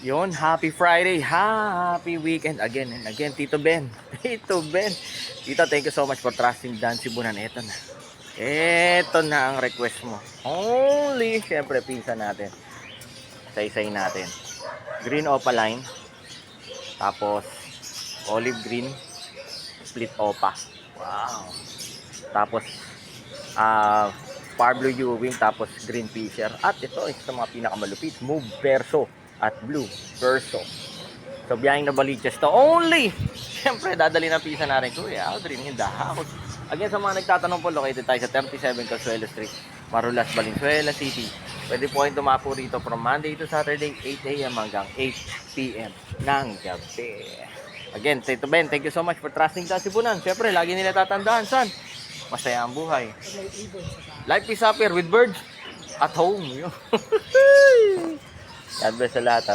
Yon, happy Friday, happy weekend again and again, Tito Ben. Tito Ben. Tito, thank you so much for trusting Dan Sibunan. Ito na. Ito na ang request mo. Only, syempre, pinsa natin. Saysay natin. Green opaline. Tapos, olive green. Split opa. Wow. Tapos, Parblo Ewing. Tapos, green fisher. At ito, isa sa mga pinakamalupit. Move Perso at blue Perso. So, biyahing na baliches to. Only! Siyempre, dadali ng pisa natin. Kuya, Audrey, in the house. Again, sa mga nagtatanong po, located tayo sa 37 Consuelo Street, Marulas, Valenzuela City. Pwede po kayong dumapo rito from Monday to Saturday, 8 a.m. hanggang 8 p.m. ng gabi. Again, Tito Ben, thank you so much for trusting Dan Sibunan. Siyempre, lagi nila tatandaan, son. Masaya ang buhay. Life is happier with birds at home. God bless sa lahat.